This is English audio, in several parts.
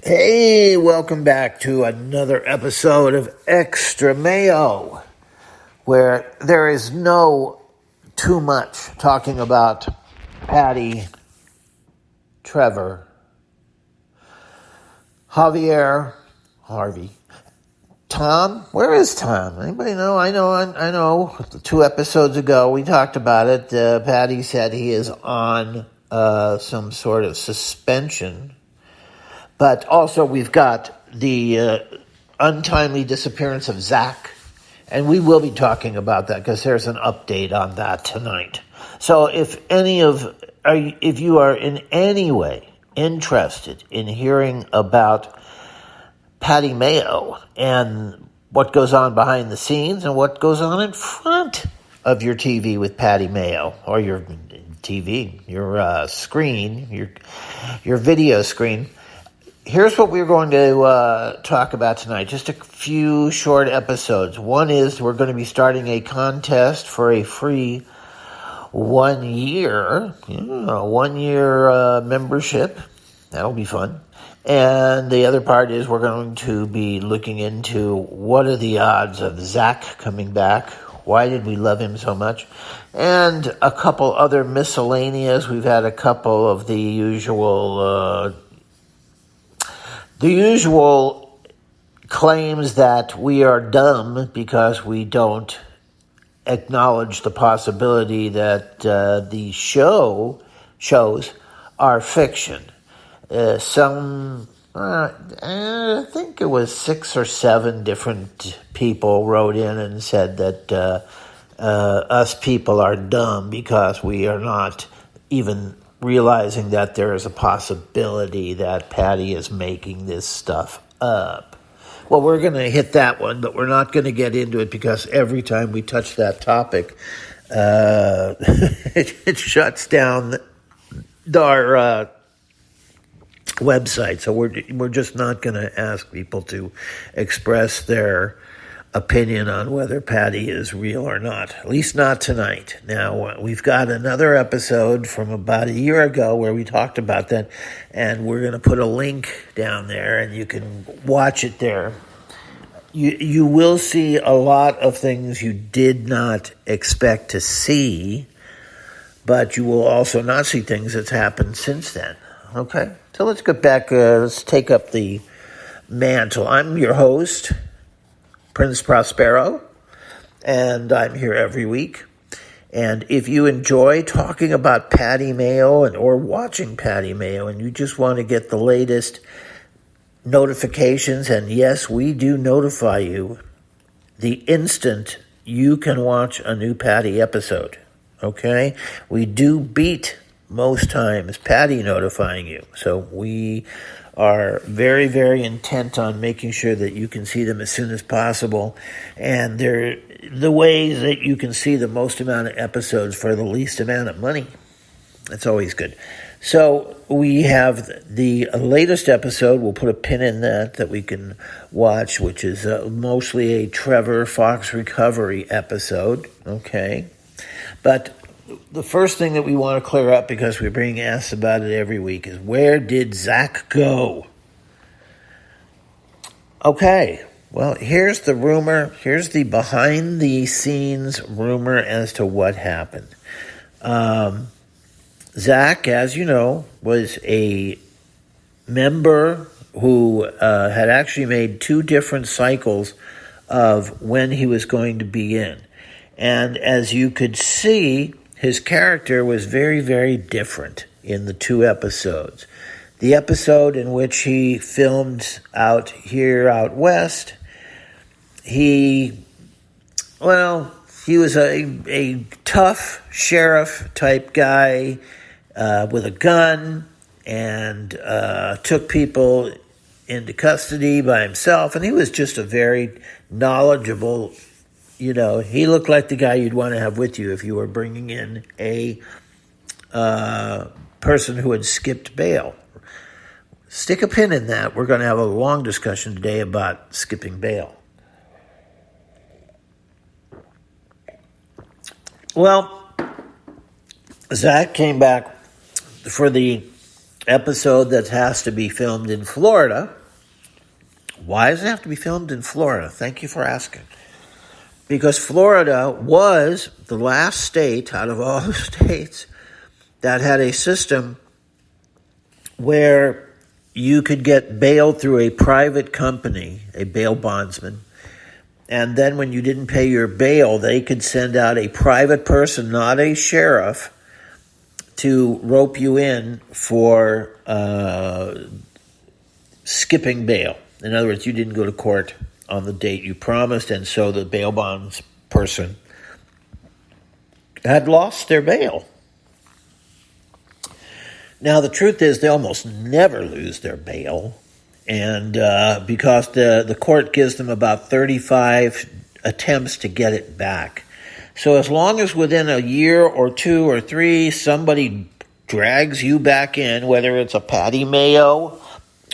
Hey, welcome back to another episode of Extra Mayo, where there is no too much talking about Paddy, Trevor, Harvey. Tom, where is Tom? Anybody know? I know. 2 episodes ago, we talked about it. Paddy said he is on some sort of suspension. But also we've got the untimely disappearance of Zach, and we will be talking about that because there's an update on that tonight. So if you are in any way interested in hearing about Paddy Mayo and what goes on behind the scenes and what goes on in front of your TV with Paddy Mayo, or your TV, your screen, your video screen, here's what we're going to talk about tonight. Just a few short episodes. One is we're going to be starting a contest for a free 1 year membership. That'll be fun. And the other part is we're going to be looking into what are the odds of Zach coming back. Why did we love him so much? And a couple other miscellaneous. We've had a couple of the usual claims that we are dumb because we don't acknowledge the possibility that the shows are fiction. I think it was 6 or 7 different people wrote in and said that us people are dumb because we are not even realizing that there is a possibility that Paddy is making this stuff up. Well, we're going to hit that one, but we're not going to get into it because every time we touch that topic, it shuts down our website. So we're just not going to ask people to express their opinion on whether Paddy is real or not, at least not tonight. Now, we've got another episode from about a year ago where we talked about that, and we're going to put a link down there, and you can watch it there. You will see a lot of things you did not expect to see, but you will also not see things that's happened since then. Okay? So let's get back, let's take up the mantle. I'm your host, Prince Prospero, and I'm here every week. And if you enjoy talking about Paddy Mayo or watching Paddy Mayo, and you just want to get the latest notifications, and yes, we do notify you the instant you can watch a new Paddy episode, okay? We do beat, most times, Paddy notifying you. So we are very, very intent on making sure that you can see them as soon as possible. And they're the ways that you can see the most amount of episodes for the least amount of money. That's always good. So we have the latest episode. We'll put a pin in that we can watch, which is mostly a Trevor Fox recovery episode. Okay. But the first thing that we want to clear up, because we're being asked about it every week, is where did Zach go? Okay, well, here's the rumor. Here's the behind-the-scenes rumor as to what happened. Zach, as you know, was a member who had actually made 2 different cycles of when he was going to be in. And as you could see, his character was very, very different in the 2 episodes. The episode in which he filmed out west, he was a tough sheriff type guy with a gun, and took people into custody by himself, and he was just a very knowledgeable. He looked like the guy you'd want to have with you if you were bringing in a person who had skipped bail. Stick a pin in that. We're going to have a long discussion today about skipping bail. Well, Zach came back for the episode that has to be filmed in Florida. Why does it have to be filmed in Florida? Thank you for asking. Because Florida was the last state out of all the states that had a system where you could get bail through a private company, a bail bondsman, and then when you didn't pay your bail, they could send out a private person, not a sheriff, to rope you in for skipping bail. In other words, you didn't go to court on the date you promised, and so the bail bonds person had lost their bail. Now, the truth is they almost never lose their bail, and because the court gives them about 35 attempts to get it back. So as long as within a year or 2 or 3 somebody drags you back in, whether it's a Paddy Mayo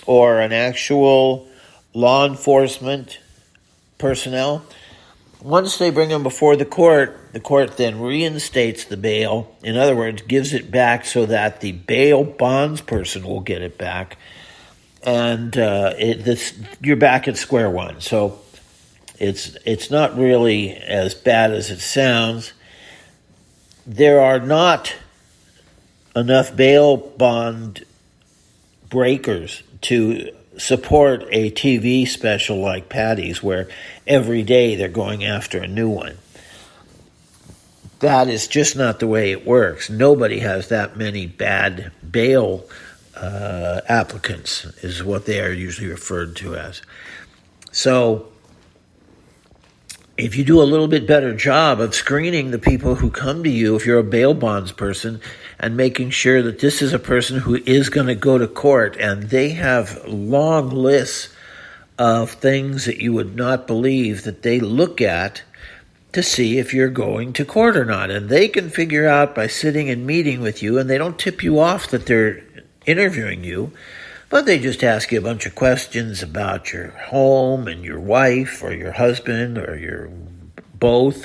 or an actual law enforcement personnel, once they bring them before the court then reinstates the bail. In other words, gives it back so that the bail bonds person will get it back. And you're back at square one. So it's not really as bad as it sounds. There are not enough bail bond breakers to support a TV special like Paddy's, where every day they're going after a new one. That is just not the way it works. Nobody has that many bad bail applicants, is what they are usually referred to as. So if you do a little bit better job of screening the people who come to you, if you're a bail bonds person, and making sure that this is a person who is going to go to court, and they have long lists of things that you would not believe that they look at to see if you're going to court or not. And they can figure out by sitting and meeting with you, and they don't tip you off that they're interviewing you, but they just ask you a bunch of questions about your home and your wife or your husband or your both,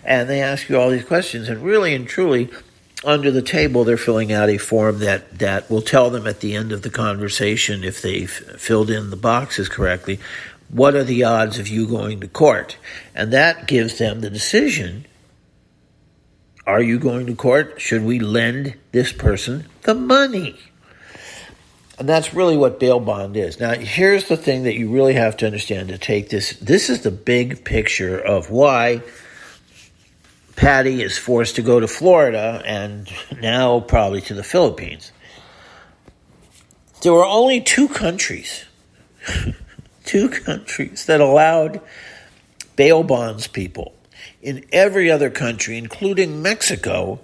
and they ask you all these questions, and really and truly, under the table, they're filling out a form that will tell them at the end of the conversation, if they've filled in the boxes correctly, what are the odds of you going to court? And that gives them the decision. Are you going to court? Should we lend this person the money? And that's really what bail bond is. Now, here's the thing that you really have to understand to take this. This is the big picture of why Paddy is forced to go to Florida and now probably to the Philippines. There were only 2 countries, 2 countries that allowed bail bonds people. In every other country, including Mexico,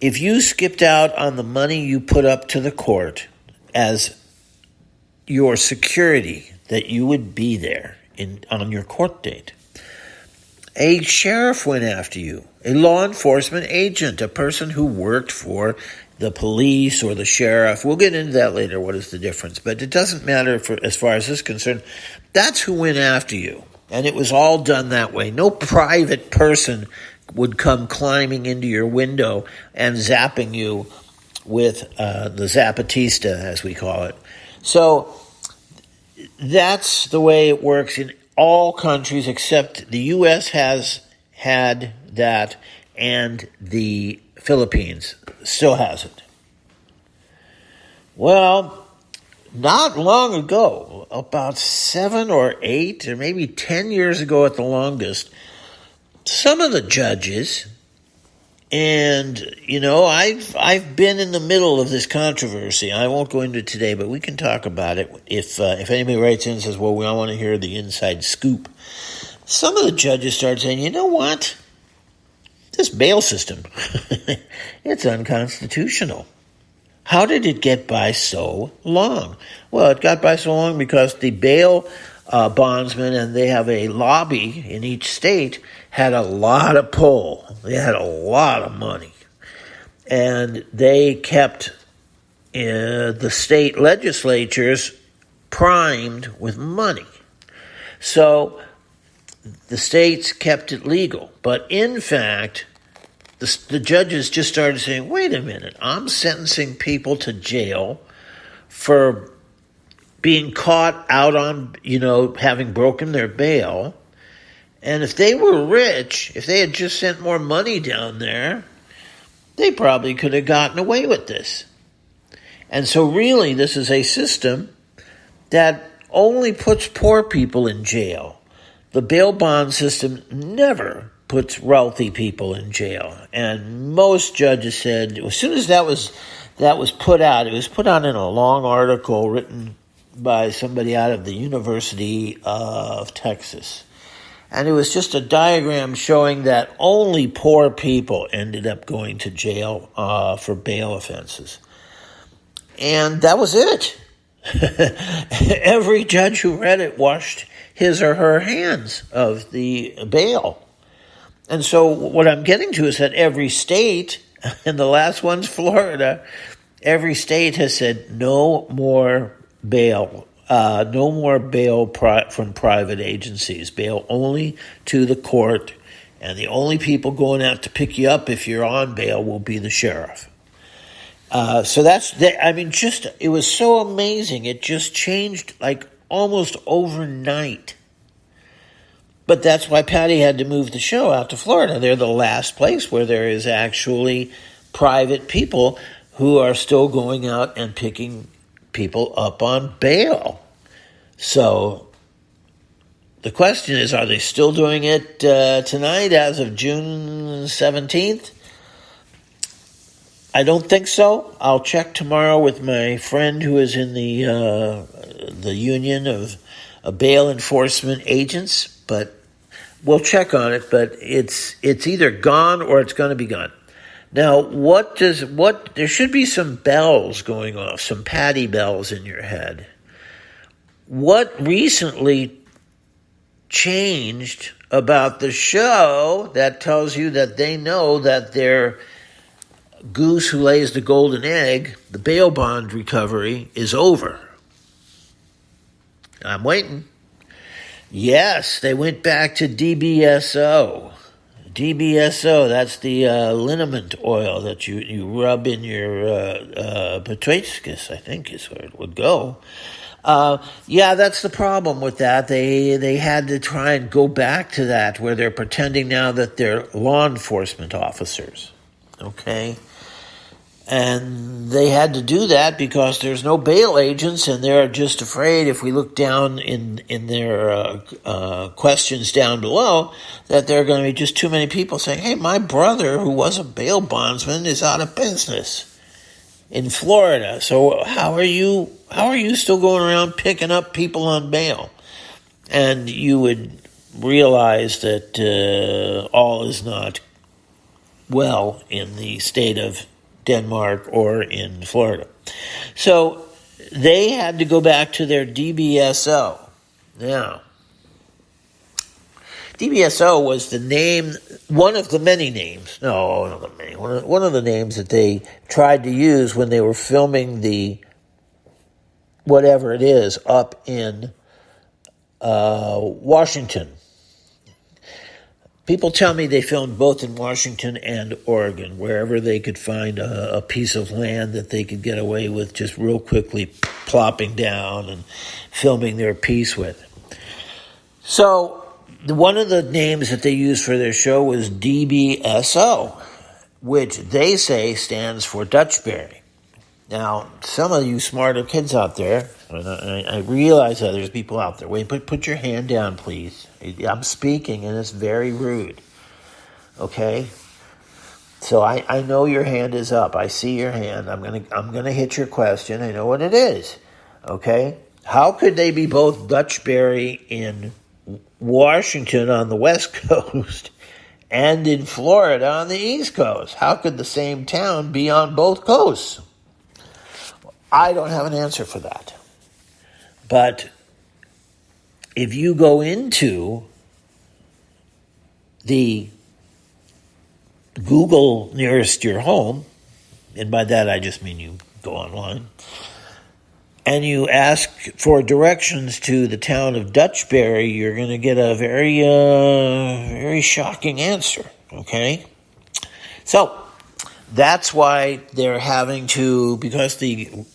if you skipped out on the money you put up to the court as your security that you would be there on your court date, a sheriff went after you, a law enforcement agent, a person who worked for the police or the sheriff. We'll get into that later, what is the difference. But it doesn't matter as far as this is concerned. That's who went after you. And it was all done that way. No private person would come climbing into your window and zapping you with the Zapatista, as we call it. So that's the way it works in all countries, except the U.S. has had that, and the Philippines still has it. Well, not long ago, about 7 or 8 or maybe 10 years ago at the longest, some of the judges, and I've been in the middle of this controversy. I won't go into it today, but we can talk about it if anybody writes in and says, well, we all want to hear the inside scoop. Some of the judges start saying, you know what? This bail system, it's unconstitutional. How did it get by so long? Well, it got by so long because the bail bondsmen, and they have a lobby in each state, had a lot of pull. They had a lot of money. And they kept the state legislatures primed with money. So the states kept it legal. But in fact, the judges just started saying, wait a minute, I'm sentencing people to jail for being caught out on, having broken their bail. And if they were rich, if they had just sent more money down there, they probably could have gotten away with this. And so really, this is a system that only puts poor people in jail. The bail bond system never puts wealthy people in jail. And most judges said, as soon as that was put out, it was put out in a long article written by somebody out of the University of Texas. And it was just a diagram showing that only poor people ended up going to jail for bail offenses. And that was it. Every judge who read it washed his or her hands of the bail. And so what I'm getting to is that every state, and the last one's Florida, every state has said no more bail. From private agencies. Bail only to the court, and the only people going out to pick you up if you're on bail will be the sheriff. So it was so amazing. It just changed like almost overnight. But that's why Paddy had to move the show out to Florida. They're the last place where there is actually private people who are still going out and picking people up on bail. So the question is, are they still doing it tonight as of June 17th? I don't think so. I'll check tomorrow with my friend who is in the union of bail enforcement agents, but we'll check on it. But it's either gone or it's going to be gone. Now, there should be some bells going off, some Paddy bells in your head. What recently changed about the show that tells you that they know that their goose who lays the golden egg, the bail bond recovery, is over? I'm waiting. Yes, they went back to DBSO. DBSO, that's the liniment oil that you rub in your petraeus, I think is where it would go. That's the problem with that. They had to try and go back to that where they're pretending now that they're law enforcement officers. Okay? And they had to do that because there's no bail agents, and they're just afraid, if we look down in their questions down below, that there are going to be just too many people saying, hey, my brother, who was a bail bondsman, is out of business in Florida. So how are you still going around picking up people on bail? And you would realize that all is not well in the state of Denmark or in Florida. So they had to go back to their DBSO. Now, DBSO was the name, one of the many names, one of the names that they tried to use when they were filming the, whatever it is, up in Washington. People tell me they filmed both in Washington and Oregon, wherever they could find a piece of land that they could get away with just real quickly plopping down and filming their piece with. So one of the names that they used for their show was DBSO, which they say stands for Dutchberry. Now, some of you smarter kids out there, and I realize that there's people out there. Wait, put your hand down, please. I'm speaking, and it's very rude. Okay? So I know your hand is up. I see your hand. I'm gonna hit your question. I know what it is. Okay? How could they be both Dutchberry in Washington on the West Coast and in Florida on the East Coast? How could the same town be on both coasts? I don't have an answer for that. But if you go into the Google nearest your home, and by that I just mean you go online, and you ask for directions to the town of Dutchberry, you're going to get a very, very shocking answer, okay? So that's why they're having to, because the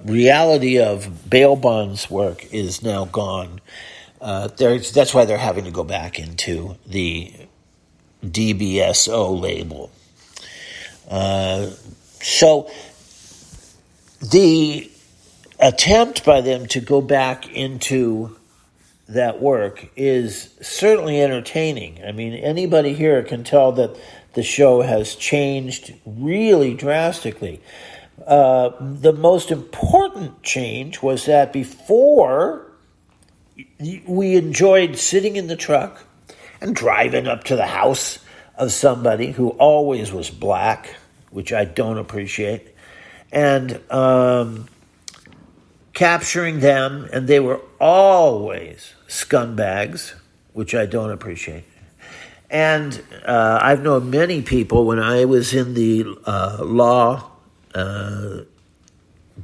reality of bail bonds work is now gone. That's why they're having to go back into the DBSO label. So the attempt by them to go back into that work is certainly entertaining. I mean, anybody here can tell that the show has changed really drastically. The most important change was that before, we enjoyed sitting in the truck and driving up to the house of somebody who always was black, which I don't appreciate, and capturing them, and they were always scumbags, which I don't appreciate. And I've known many people when I was in the law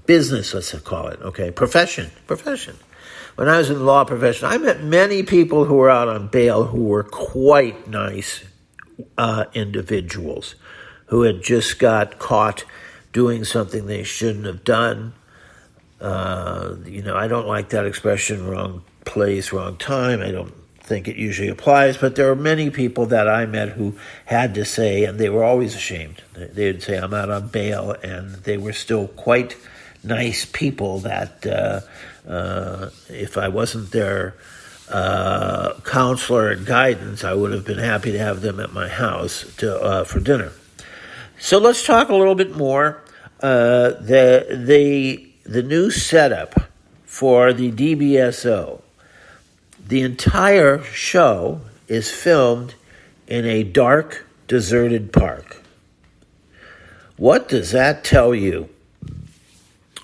business, let's call it, okay, profession. When I was in the law profession, I met many people who were out on bail who were quite nice individuals who had just got caught doing something they shouldn't have done. I don't like that expression, wrong place, wrong time. I don't think it usually applies, but there are many people that I met who had to say, and they were always ashamed. They would say, I'm out on bail, and they were still quite nice people that if I wasn't their counselor and guidance, I would have been happy to have them at my house for dinner. So let's talk a little bit more. The new setup for the DBSO. The entire show is filmed in a dark, deserted park. What does that tell you?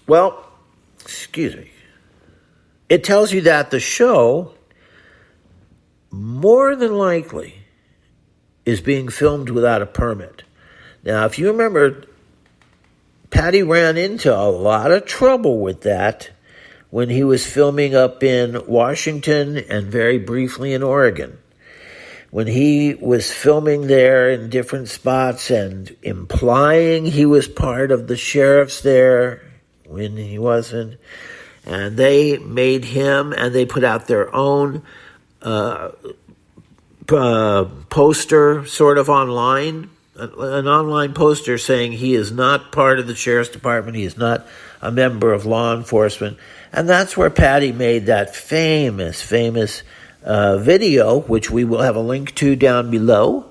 Well, excuse me. It tells you that the show, more than likely, is being filmed without a permit. Now, if you remember, Paddy ran into a lot of trouble with that when he was filming up in Washington and very briefly in Oregon. When he was filming there in different spots and implying he was part of the sheriffs there when he wasn't. And they made him, and they put out their own poster sort of online, an online poster saying he is not part of the sheriff's department, he is not a member of law enforcement. And that's where Paddy made that famous video, which we will have a link to down below.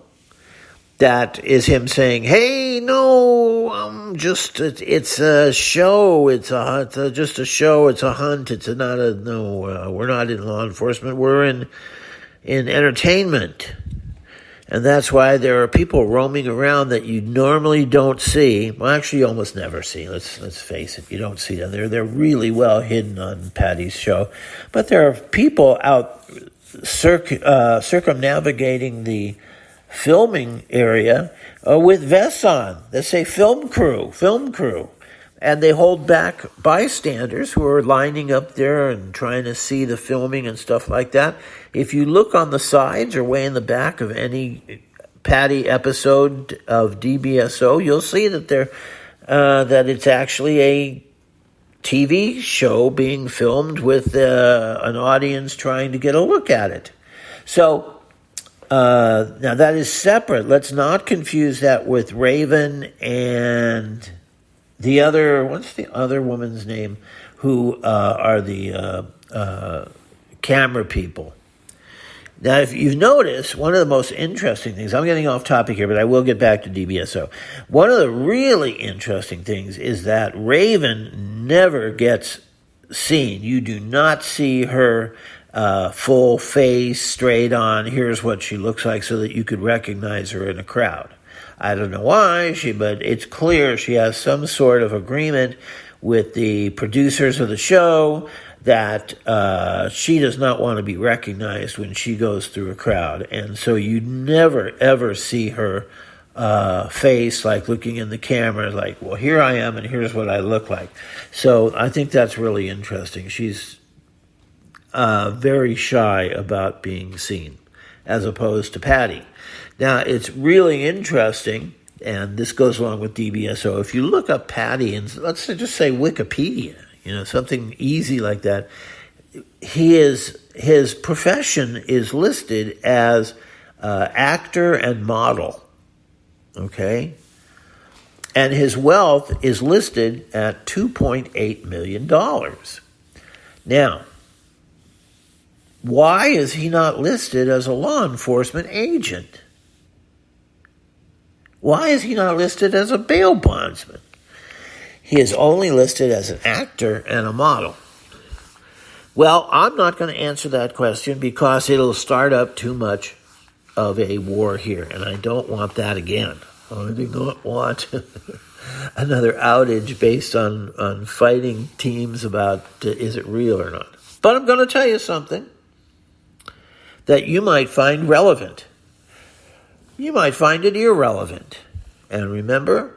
That is him saying, "Hey, no, it's a show. It's just a show. It's a hunt. It's not a no. We're not in law enforcement. We're in entertainment." And that's why there are people roaming around that you normally don't see. Well, actually, you almost never see. Let's face it. You don't see them. They're really well hidden on Paddy's show. But there are people out circumnavigating the filming area with vests on that say film crew. And they hold back bystanders who are lining up there and trying to see the filming and stuff like that. If you look on the sides or way in the back of any Paddy episode of DBSO, you'll see that that it's actually a TV show being filmed with an audience trying to get a look at it. So now that is separate. Let's not confuse that with Raven and the other, what's the other woman's name, who are the camera people. Now, if you notice, one of the most interesting things, I'm getting off topic here, but I will get back to DBSO. One of the really interesting things is that Raven never gets seen. You do not see her full face, straight on, here's what she looks like so that you could recognize her in a crowd. I don't know why, but it's clear she has some sort of agreement with the producers of the show that she does not want to be recognized when she goes through a crowd. And so you never, ever see her face, like looking in the camera, like, well, here I am and here's what I look like. So I think that's really interesting. She's very shy about being seen, as opposed to Paddy. Now, it's really interesting and this goes along with DBSO. If you look up Paddy and let's just say Wikipedia, something easy like that, his profession is listed as actor and model, okay? And his wealth is listed at $2.8 million. Now, why is he not listed as a law enforcement agent? Why is he not listed as a bail bondsman? He is only listed as an actor and a model. Well, I'm not going to answer that question because it'll start up too much of a war here, and I don't want that again. I do not want another outage based on fighting teams about is it real or not. But I'm going to tell you something that you might find relevant. You might find it irrelevant. And remember,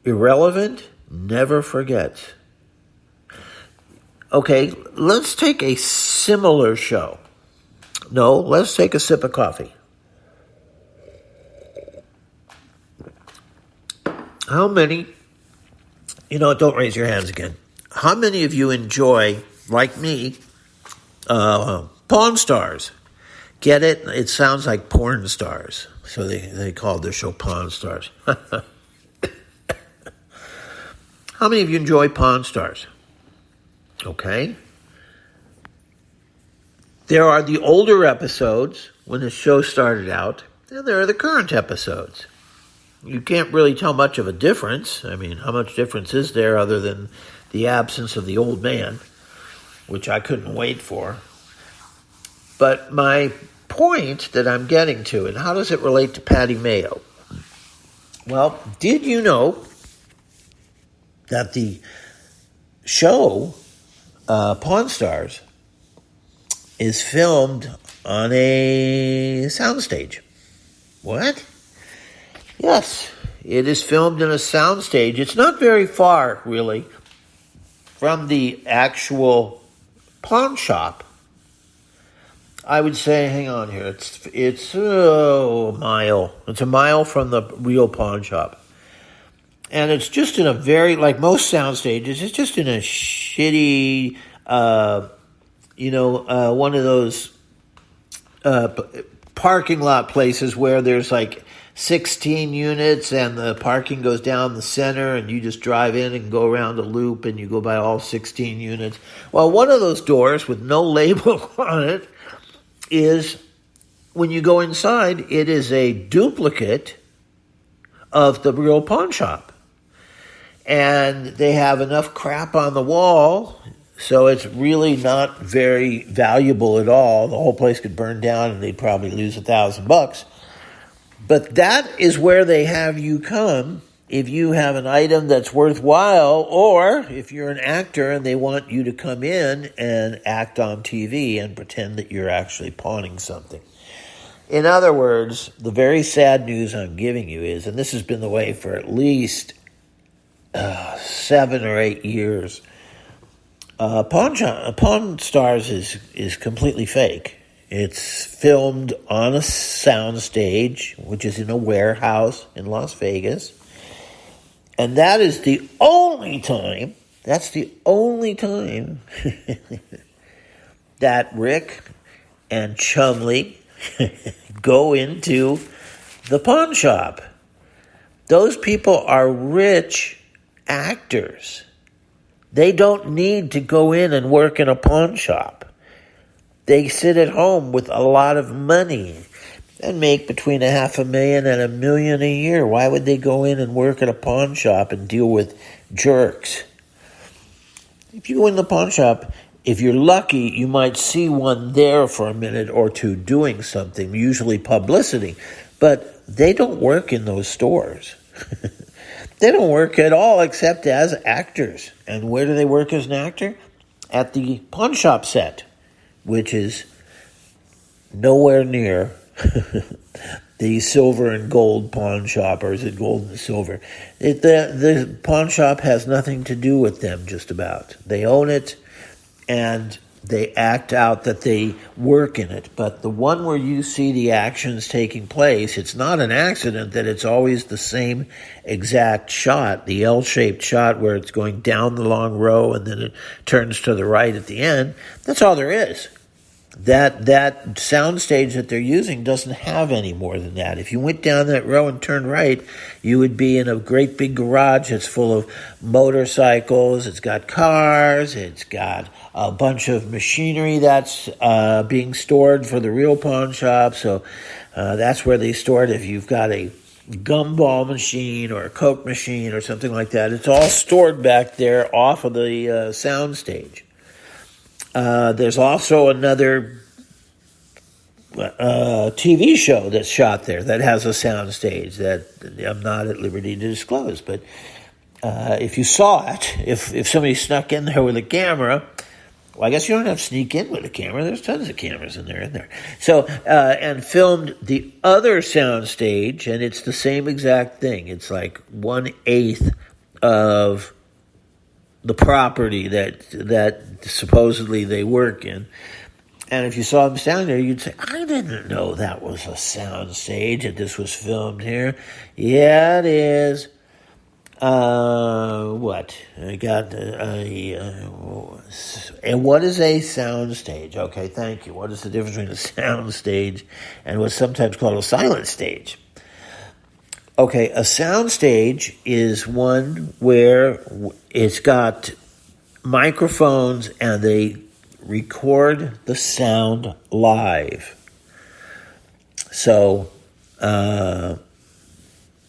irrelevant never forgets. Okay, let's take a similar show. No, let's take a sip of coffee. How many, don't raise your hands again. How many of you enjoy, like me, Pawn Stars? Get it? It sounds like porn stars. So they called their show Pawn Stars. How many of you enjoy Pawn Stars? Okay. There are the older episodes when the show started out, and there are the current episodes. You can't really tell much of a difference. I mean, how much difference is there other than the absence of the old man, which I couldn't wait for. But my point that I'm getting to, and how does it relate to Paddy Mayo? Well, did you know that the show Pawn Stars is filmed on a soundstage? What? Yes, it is filmed in a soundstage. It's not very far, really, from the actual pawn shop. I would say, hang on here, it's a mile. It's a mile from the real pawn shop. And it's just in a very, like most sound stages, it's just in a shitty, one of those parking lot places where there's like 16 units and the parking goes down the center and you just drive in and go around a loop and you go by all 16 units. Well, one of those doors with no label on it is, when you go inside, it is a duplicate of the real pawn shop. And they have enough crap on the wall, so it's really not very valuable at all. The whole place could burn down and they'd probably lose $1,000. But that is where they have you come if you have an item that's worthwhile, or if you're an actor and they want you to come in and act on TV and pretend that you're actually pawning something. In other words, the very sad news I'm giving you is, and this has been the way for at least 7 or 8 years, Pawn Stars is completely fake. It's filmed on a sound stage, which is in a warehouse in Las Vegas. And that is the only time, that Rick and Chumley go into the pawn shop. Those people are rich actors. They don't need to go in and work in a pawn shop. They sit at home with a lot of money and make between $500,000 and $1 million a year. Why would they go in and work at a pawn shop and deal with jerks? If you go in the pawn shop, if you're lucky, you might see one there for a minute or two doing something, usually publicity. But they don't work in those stores. They don't work at all except as actors. And where do they work as an actor? At the pawn shop set, which is nowhere near the silver and gold pawn shop, or is it gold and silver? The pawn shop has nothing to do with them, just about. They own it, and they act out that they work in it. But the one where you see the actions taking place, it's not an accident that it's always the same exact shot, the L-shaped shot where it's going down the long row and then it turns to the right at the end. That's all there is. That sound stage that they're using doesn't have any more than that. If you went down that row and turned right, you would be in a great big garage that's full of motorcycles, it's got cars, it's got a bunch of machinery that's being stored for the real pawn shop. So that's where they store it. If you've got a gumball machine or a Coke machine or something like that, it's all stored back there off of the sound stage. There's also another TV show that's shot there that has a sound stage that I'm not at liberty to disclose. But if you saw it, if somebody snuck in there with a camera, well, I guess you don't have to sneak in with a camera. There's tons of cameras in there. So, and filmed the other sound stage, and it's the same exact thing. It's like 1/8 of the property that supposedly they work in. And if you saw them standing there, you'd say, I didn't know that was a sound stage, that this was filmed here. Yeah, it is. What? I got and what is a sound stage? Okay, thank you. What is the difference between a sound stage and what's sometimes called a silent stage? Okay, a sound stage is one where it's got microphones and they record the sound live. So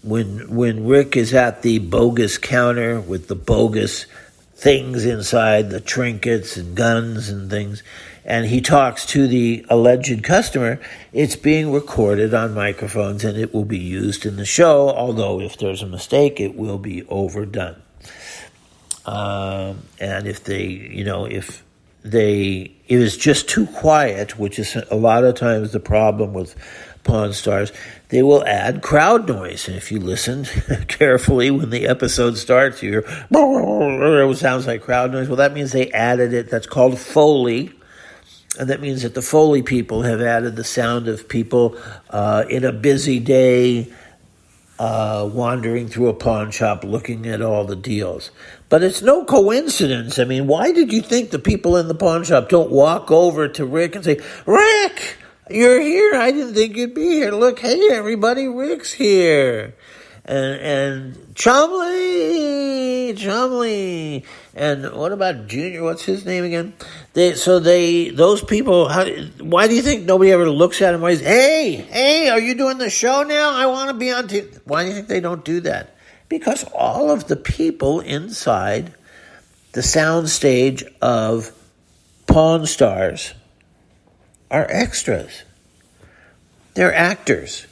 when Rick is at the bogus counter with the bogus things inside, the trinkets and guns and things, and he talks to the alleged customer, it's being recorded on microphones and it will be used in the show, although if there's a mistake, it will be overdone. And if it was just too quiet, which is a lot of times the problem with Pawn Stars, they will add crowd noise. And if you listen carefully when the episode starts, you hear, it sounds like crowd noise. Well, that means they added it. That's called Foley. And that means that the Foley people have added the sound of people in a busy day wandering through a pawn shop looking at all the deals. But it's no coincidence. I mean, why did you think the people in the pawn shop don't walk over to Rick and say, Rick, you're here. I didn't think you'd be here. Look, hey, everybody, Rick's here. And Chumley. And what about Junior? What's his name again? Those people, why do you think nobody ever looks at him and says, hey, are you doing the show now? I want to be on TV. Why do you think they don't do that? Because all of the people inside the sound stage of Pawn Stars are extras. They're actors.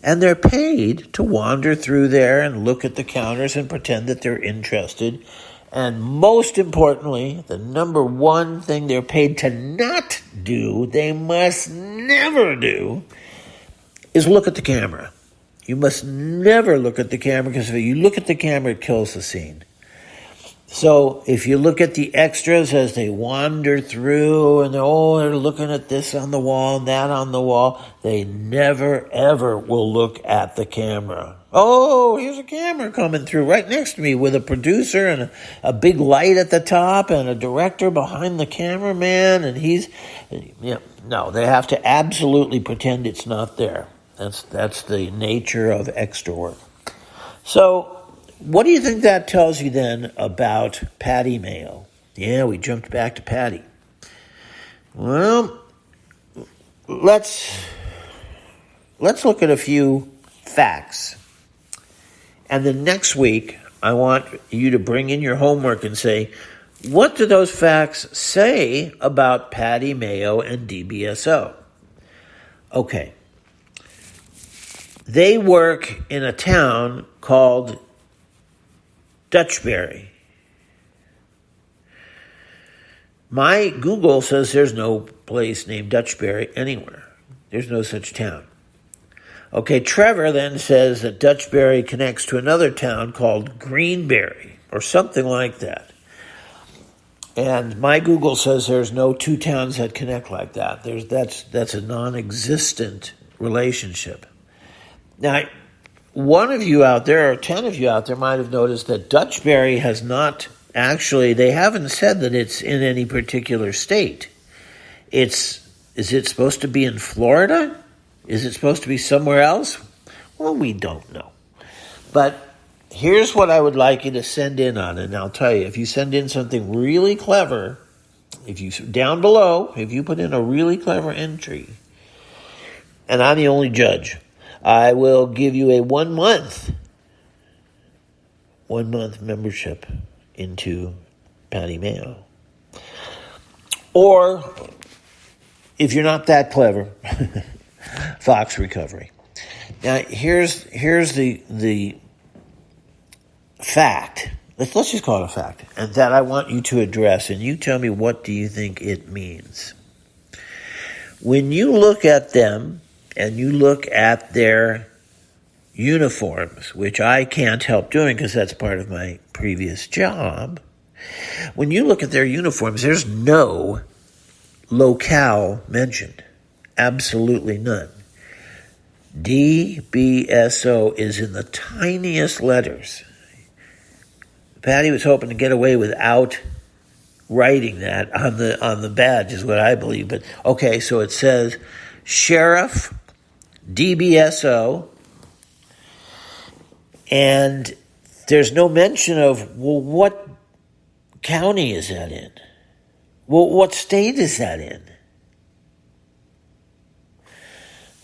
And they're paid to wander through there and look at the counters and pretend that they're interested. And most importantly, the number one thing they're paid to not do, they must never do, is look at the camera. You must never look at the camera, because if you look at the camera, it kills the scene. So if you look at the extras as they wander through and they're looking at this on the wall and that on the wall, they never, ever will look at the camera. Oh, here's a camera coming through right next to me with a producer and a big light at the top and a director behind the cameraman. And no, they have to absolutely pretend it's not there. That's the nature of extra work. So, what do you think that tells you then about Paddy Mayo? Yeah, we jumped back to Paddy. Well, let's look at a few facts. And then next week, I want you to bring in your homework and say, what do those facts say about Paddy Mayo and DBSO? Okay. They work in a town called Dutchberry. My Google says there's no place named Dutchberry anywhere. There's no such town. Okay, Trevor then says that Dutchberry connects to another town called Greenberry, or something like that. And my Google says there's no two towns that connect like that. That's a non-existent relationship. Now, one of you out there, or 10 of you out there, might have noticed that Dutchberry has not actually, they haven't said that it's in any particular state. Is it supposed to be in Florida? Is it supposed to be somewhere else? Well, we don't know. But here's what I would like you to send in on, and I'll tell you, if you send in something really clever, down below, if you put in a really clever entry, and I'm the only judge, I will give you a 1 month membership into Paddy Mayo. Or, if you're not that clever, Fox Recovery. Now, here's the fact. Let's just call it a fact, and that I want you to address, and you tell me, what do you think it means? When you look at them, and you look at their uniforms, which I can't help doing because that's part of my previous job, when you look at their uniforms, there's no locale mentioned. Absolutely none. DBSO is in the tiniest letters. Paddy was hoping to get away without writing that on the badge, is what I believe. But okay, so it says Sheriff, DBSO, and there's no mention of, well, what county is that in? Well, what state is that in?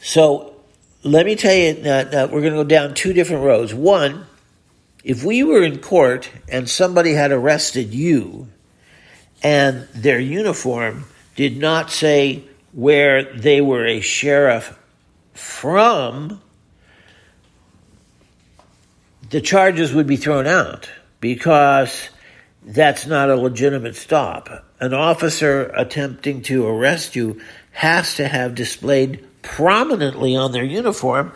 So let me tell you, now we're going to go down two different roads. One, if we were in court and somebody had arrested you and their uniform did not say where they were a sheriff from, the charges would be thrown out because that's not a legitimate stop. An officer attempting to arrest you has to have displayed prominently on their uniform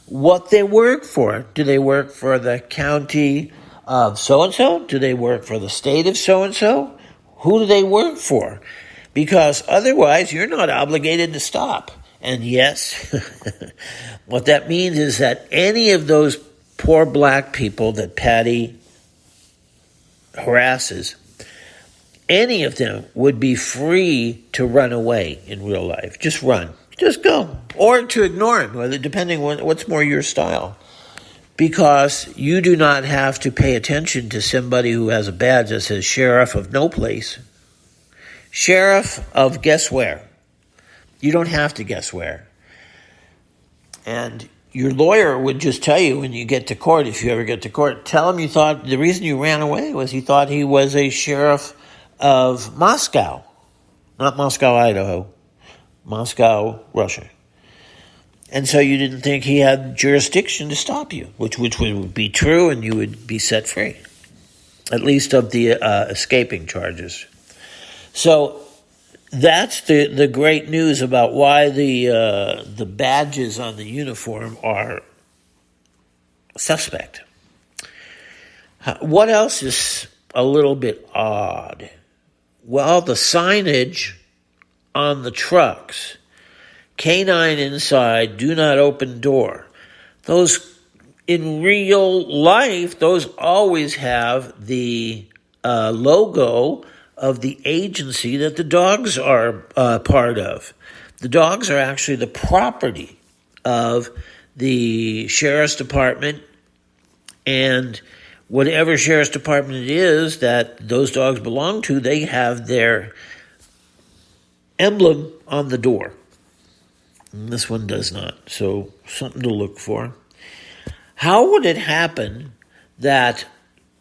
what they work for. Do they work for the county of so-and-so? Do they work for the state of so-and-so? Who do they work for? Because otherwise, you're not obligated to stop. And yes, what that means is that any of those poor black people that Paddy harasses, any of them would be free to run away in real life. Just run. Just go. Or to ignore him, depending on what's more your style. Because you do not have to pay attention to somebody who has a badge that says sheriff of no place. Sheriff of guess where. You don't have to guess where. And your lawyer would just tell you when you get to court, if you ever get to court, tell him you thought the reason you ran away was you thought he was a sheriff of Moscow. Not Moscow, Idaho. Moscow, Russia. And so you didn't think he had jurisdiction to stop you, which would be true, and you would be set free, at least of the escaping charges. So that's the great news about why the badges on the uniform are suspect. What else is a little bit odd? Well, the signage on the trucks, canine inside, do not open door. Those, in real life, those always have the logo of the agency that the dogs are part of. The dogs are actually the property of the sheriff's department, and whatever sheriff's department it is that those dogs belong to, they have their emblem on the door. And this one does not, so something to look for. How would it happen that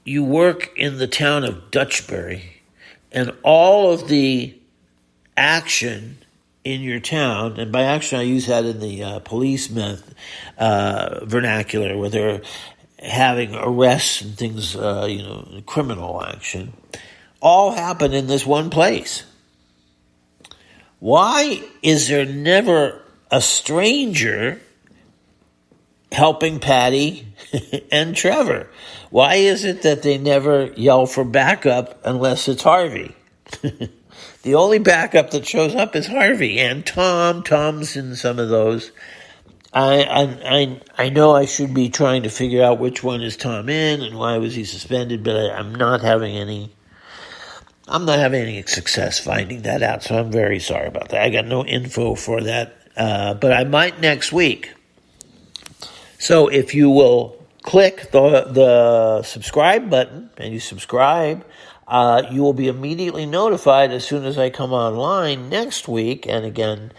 you work in the town of Dutchberry and all of the action in your town, and by action I use that in the police vernacular, where they're having arrests and things, criminal action, all happen in this one place? Why is there never a stranger helping Paddy and Trevor? Why is it that they never yell for backup unless it's Harvey? The only backup that shows up is Harvey and Tom. Tom's in some of those. I know I should be trying to figure out which one is Tom in and why was he suspended, but I'm not having any success finding that out, so I'm very sorry about that. I got no info for that, but I might next week. So if you will click the subscribe button and you subscribe, you will be immediately notified as soon as I come online next week, and again,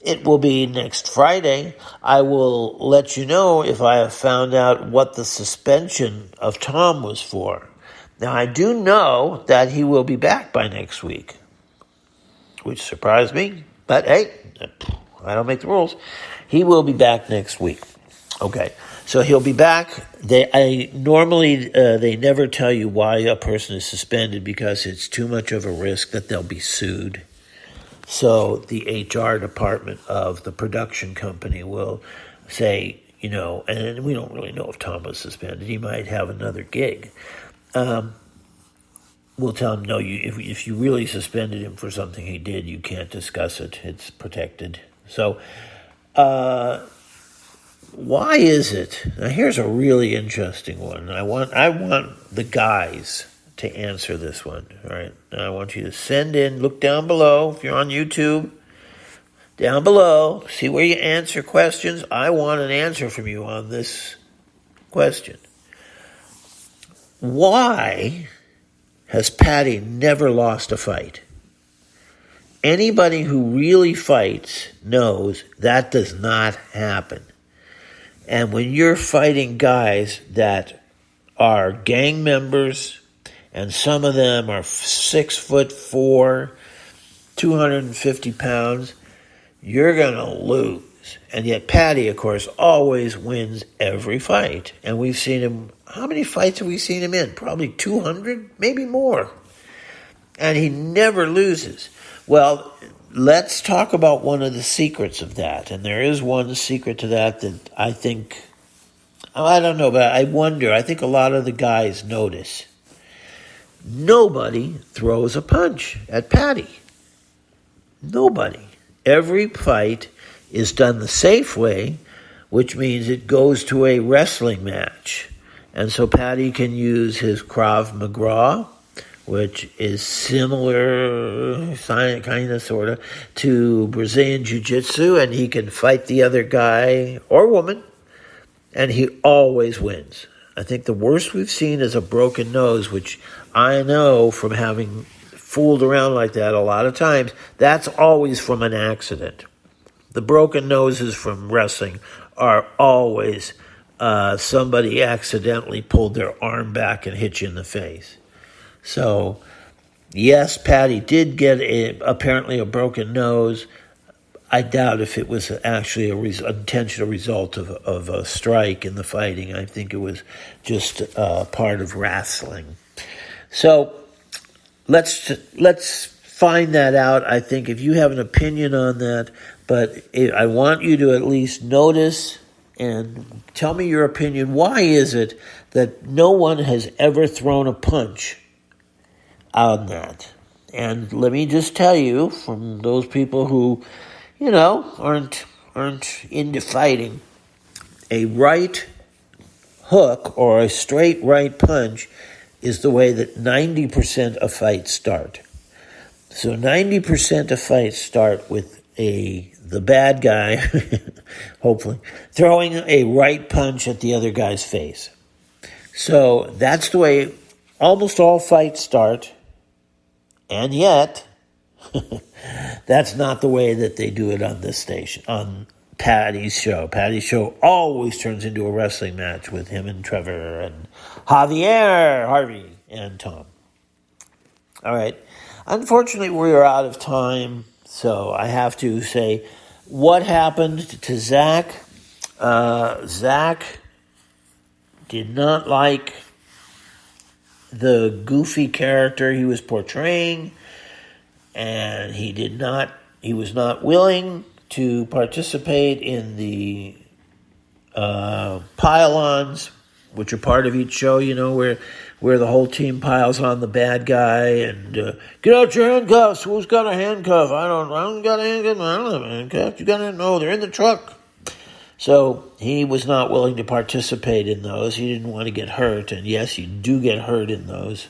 it will be next Friday. I will let you know if I have found out what the suspension of Tom was for. Now, I do know that he will be back by next week, which surprised me. But, hey, I don't make the rules. He will be back next week. Okay, so he'll be back. They never tell you why a person is suspended because it's too much of a risk that they'll be sued. So the HR department of the production company will say, and we don't really know if Tom was suspended. He might have another gig. We'll tell him, no, if you really suspended him for something he did, you can't discuss it. It's protected. So why is it? Now, here's a really interesting one. I want the guys to answer this one. All right. Now I want you to send in, look down below. If you're on YouTube, down below, see where you answer questions. I want an answer from you on this question. Why has Paddy never lost a fight? Anybody who really fights knows that does not happen. And when you're fighting guys that are gang members, and some of them are 6'4", 250 pounds, you're going to lose. And yet Paddy, of course, always wins every fight. And we've seen him, how many fights have we seen him in? Probably 200, maybe more. And he never loses. Well, let's talk about one of the secrets of that. And there is one secret to that I think, I don't know, but I wonder, I think a lot of the guys notice. Nobody throws a punch at Paddy. Nobody. Every fight is done the safe way, which means it goes to a wrestling match. And so Paddy can use his Krav Maga, which is similar, kind of, sort of, to Brazilian Jiu-Jitsu, and he can fight the other guy or woman, and he always wins. I think the worst we've seen is a broken nose, which I know from having fooled around like that a lot of times, that's always from an accident. The broken noses from wrestling are always somebody accidentally pulled their arm back and hit you in the face. So, yes, Paddy did get apparently a broken nose. I doubt if it was actually an intentional result of a strike in the fighting. I think it was just part of wrestling. So let's find that out. I think if you have an opinion on that, but I want you to at least notice and tell me your opinion. Why is it that no one has ever thrown a punch on that? And let me just tell you, from those people who aren't into fighting, a right hook or a straight right punch is the way that 90% of fights start. So 90% of fights start with the bad guy, hopefully, throwing a right punch at the other guy's face. So that's the way almost all fights start, and yet that's not the way that they do it on this station, on Paddy's show. Paddy's show always turns into a wrestling match with him and Trevor and Harvey, and Tom. All right. Unfortunately, we are out of time, so I have to say what happened to Zach. Zach did not like the goofy character he was portraying, and he was not willing to participate in the pile-ons, which are part of each show, where where the whole team piles on the bad guy and get out your handcuffs. Who's got a handcuff? I don't got a handcuff. I don't have a handcuff. You got it? No, they're in the truck. So he was not willing to participate in those. He didn't want to get hurt. And yes, you do get hurt in those.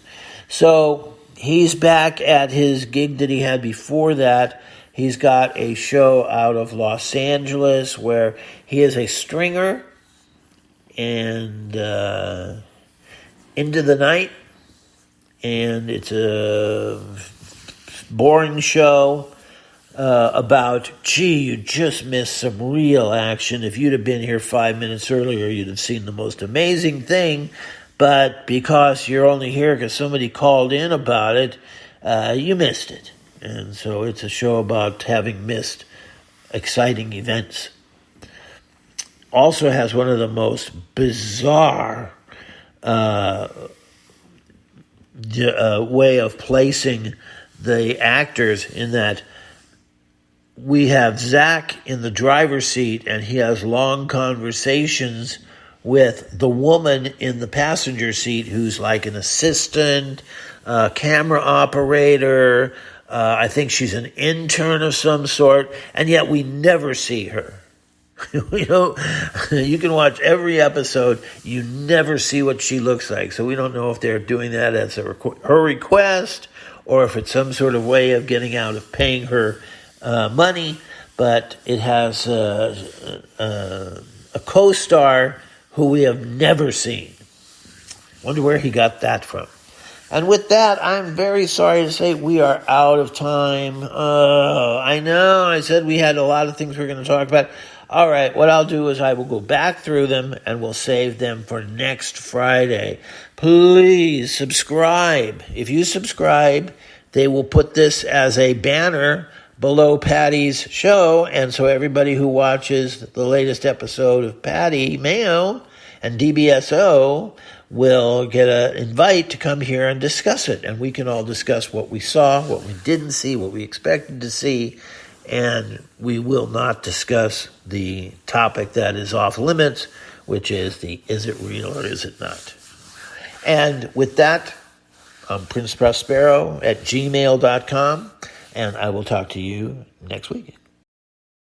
So he's back at his gig that he had before that. He's got a show out of Los Angeles where he is a stringer and into the night. And it's a boring show. About, you just missed some real action. If you'd have been here 5 minutes earlier, you'd have seen the most amazing thing. But because you're only here because somebody called in about it, you missed it. And so it's a show about having missed exciting events. Also has one of the most bizarre way of placing the actors in that we have Zach in the driver's seat, and he has long conversations with the woman in the passenger seat who's like an assistant, camera operator. I think she's an intern of some sort, and yet we never see her. You can watch every episode. You never see what she looks like. So we don't know if they're doing that as her request or if it's some sort of way of getting out of paying her money, but it has a co-star who we have never seen. Wonder where he got that from. And with that, I'm very sorry to say we are out of time. I know, I said we had a lot of things we were going to talk about. All right, what I'll do is I will go back through them and we'll save them for next Friday. Please subscribe. If you subscribe, they will put this as a banner below Paddy's show, and so everybody who watches the latest episode of Paddy Mayo and DBSO will get an invite to come here and discuss it, and we can all discuss what we saw, what we didn't see, what we expected to see, and we will not discuss the topic that is off limits, which is is it real or is it not? And with that, I'm Prince Prospero at gmail.com. And I will talk to you next week.